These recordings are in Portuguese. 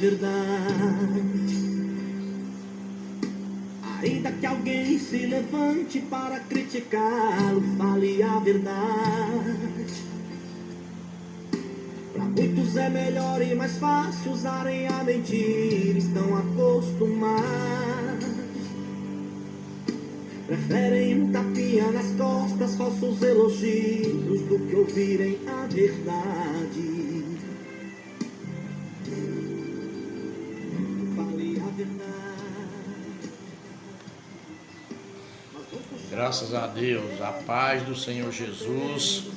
verdade. Ainda que alguém se levante para criticá-lo, fale a verdade. Para muitos é melhor e mais fácil usarem a mentira, estão acostumados. Preferem um tapinha nas costas, falsos elogios, do que ouvirem a verdade. Fale a verdade. Graças a Deus, a paz do Senhor Jesus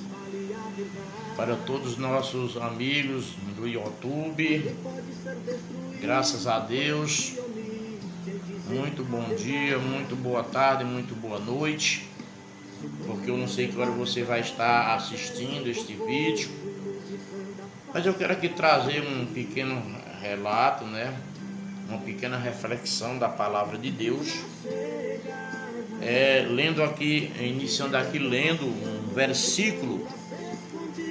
para todos os nossos amigos do YouTube. Graças a Deus, muito bom dia, muito boa tarde, muito boa noite, porque eu não sei que hora você vai estar assistindo este vídeo, mas eu quero aqui trazer um pequeno relato, uma pequena reflexão da palavra de Deus. Iniciando aqui lendo um versículo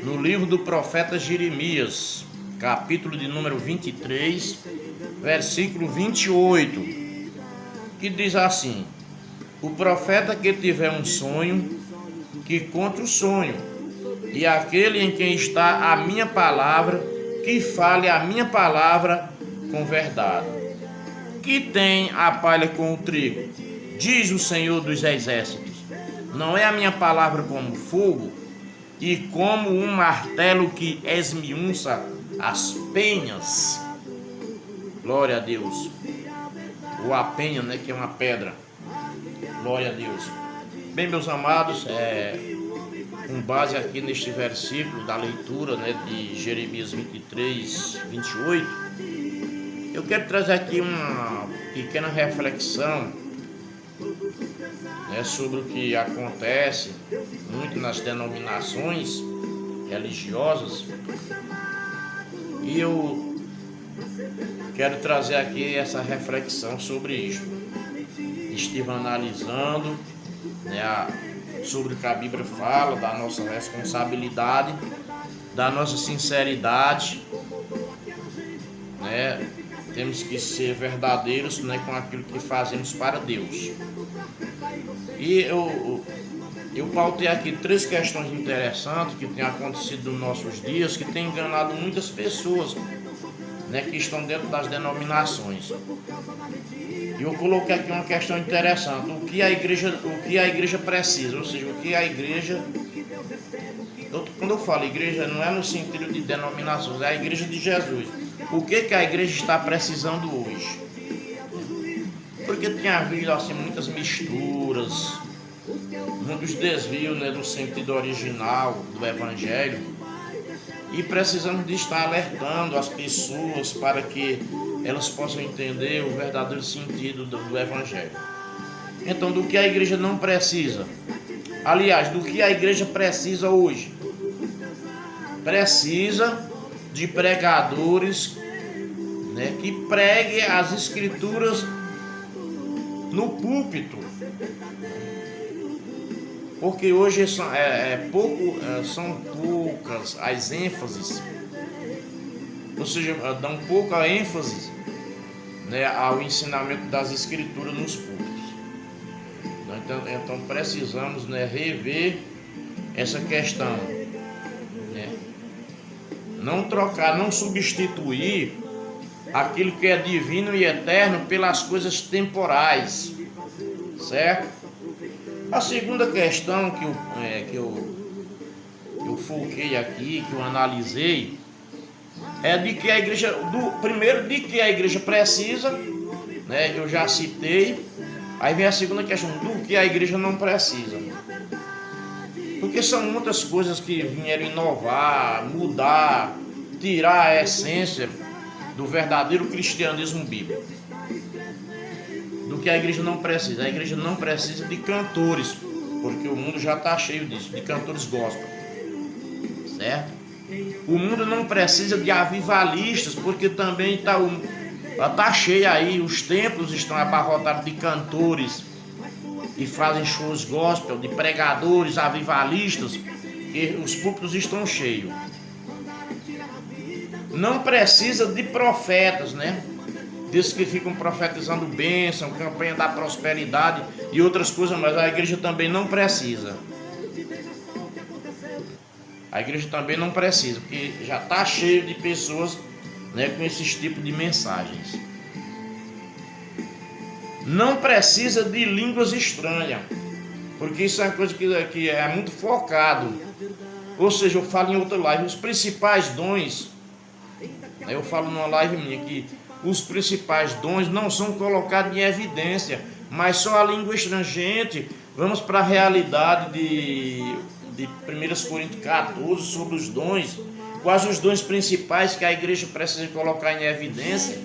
no livro do profeta Jeremias, capítulo de número 23, versículo 28, que diz assim: o profeta que tiver um sonho, que conte o sonho, e aquele em quem está a minha palavra, que fale a minha palavra com verdade. Que tem a palha com o trigo, diz o Senhor dos Exércitos. Não é a minha palavra como fogo e como um martelo que esmiuça as penhas? Glória a Deus. Ou a penha, que é uma pedra. Glória a Deus. Bem, meus amados, com base aqui neste versículo da leitura de Jeremias 23, 28, eu quero trazer aqui uma pequena reflexão sobre o que acontece muito nas denominações religiosas, e eu quero trazer aqui essa reflexão sobre isso. Estive analisando sobre o que a Bíblia fala da nossa responsabilidade, da nossa sinceridade, temos que ser verdadeiros com aquilo que fazemos para Deus. E eu pautei aqui 3 questões interessantes que têm acontecido nos nossos dias, que têm enganado muitas pessoas que estão dentro das denominações. E eu coloquei aqui uma questão interessante: o que a igreja precisa, ou seja, o que a igreja... Quando eu falo igreja, não é no sentido de denominações, é a igreja de Jesus. O que a igreja está precisando hoje? Porque tem havido muitas misturas, muitos desvios no sentido original do Evangelho, e precisamos de estar alertando as pessoas para que elas possam entender o verdadeiro sentido do Evangelho. Então, do que a igreja não precisa? Aliás, do que a igreja precisa hoje? Precisa de pregadores que preguem as escrituras no púlpito, porque hoje são poucas as ênfases, ou seja, dão pouca ênfase ao ensinamento das escrituras nos púlpitos. Então precisamos rever essa questão, não trocar, não substituir aquilo que é divino e eterno pelas coisas temporais, certo? A segunda questão que eu foquei aqui, que eu analisei, é de que a igreja, primeiro, de que a igreja precisa, eu já citei. Aí vem a segunda questão: do que a igreja não precisa. Porque são muitas coisas que vieram inovar, mudar, tirar a essência do verdadeiro cristianismo bíblico. Do que a igreja não precisa. A igreja não precisa de cantores, porque o mundo já está cheio disso, de cantores gospel, certo? O mundo não precisa de avivalistas, porque também está cheio aí, os templos estão abarrotados de cantores e fazem shows gospel, de pregadores, avivalistas, e os púlpitos estão cheios. não precisa de profetas, né? Diz que ficam profetizando bênção, campanha da prosperidade e outras coisas, mas a igreja também não precisa. A igreja também não precisa, porque já está cheio de pessoas, né, com esses tipos de mensagens. Não precisa de línguas estranhas, porque isso é uma coisa que é muito focado. Ou seja, eu falo em outra live, os principais dons, eu falo numa live minha que os principais dons não são colocados em evidência, mas só a língua estranha. Gente, vamos para a realidade de 1 Coríntios 14 sobre os dons. Quais os dons principais que a igreja precisa colocar em evidência,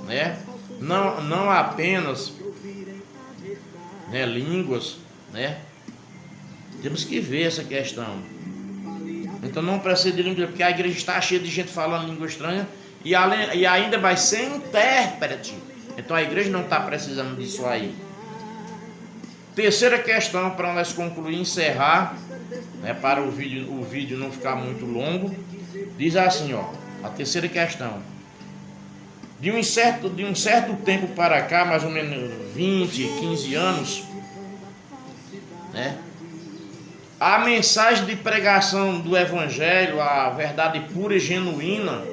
né? Não apenas, né, línguas, né? Temos que ver essa questão. Então não precisa de língua, porque a igreja está cheia de gente falando língua estranha e ainda vai ser intérprete. Então a igreja não está precisando disso aí. Terceira questão, para nós concluir e encerrar, né, para o vídeo não ficar muito longo, diz assim, ó, a terceira questão. De um certo tempo para cá, mais ou menos 20, 15 anos, né, a mensagem de pregação do Evangelho, a verdade pura e genuína,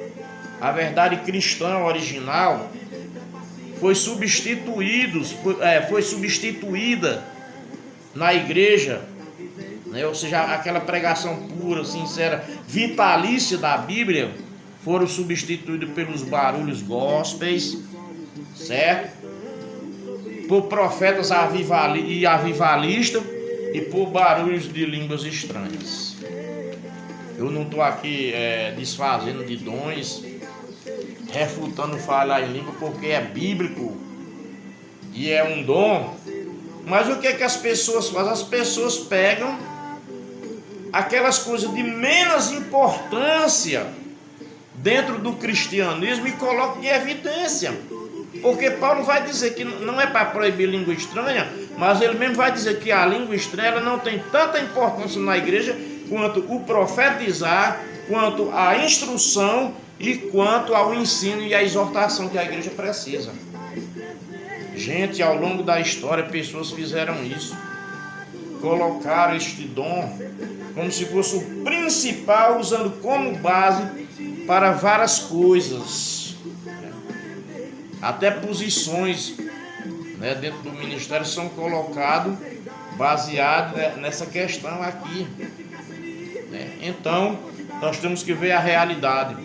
a verdade cristã original, foi substituída na igreja, né? Ou seja, aquela pregação pura, sincera, vitalícia da Bíblia, foram substituídos pelos barulhos gospels, certo? Por profetas e avivalistas e por barulhos de línguas estranhas. Eu não estou aqui desfazendo de dons, refutando falar em língua, porque é bíblico e é um dom. Mas o que é que as pessoas fazem? As pessoas pegam aquelas coisas de menos importância dentro do cristianismo e colocam em evidência. Porque Paulo vai dizer que não é para proibir língua estranha, mas ele mesmo vai dizer que a língua estranha ela não tem tanta importância na igreja quanto o profetizar, quanto a instrução e quanto ao ensino e à exortação que a igreja precisa. Gente, ao longo da história, pessoas fizeram isso. Colocaram este dom como se fosse o principal, usando como base para várias coisas. Até posições, né, dentro do ministério são colocadas baseadas, né, nessa questão aqui. Né? Então, nós temos que ver a realidade.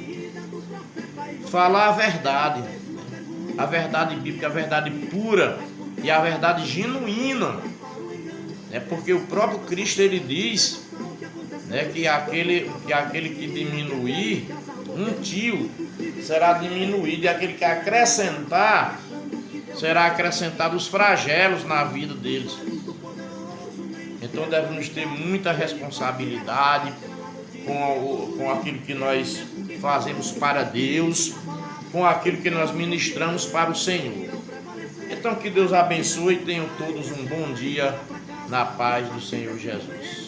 Falar a verdade bíblica, a verdade pura e a verdade genuína, né? Porque o próprio Cristo ele diz, né, que aquele que diminuir, um tio será diminuído, e aquele que acrescentar, será acrescentado os flagelos na vida deles. Então devemos ter muita responsabilidade com aquilo que nós fazemos para Deus, com aquilo que nós ministramos para o Senhor. Então que Deus abençoe e tenham todos um bom dia na paz do Senhor Jesus.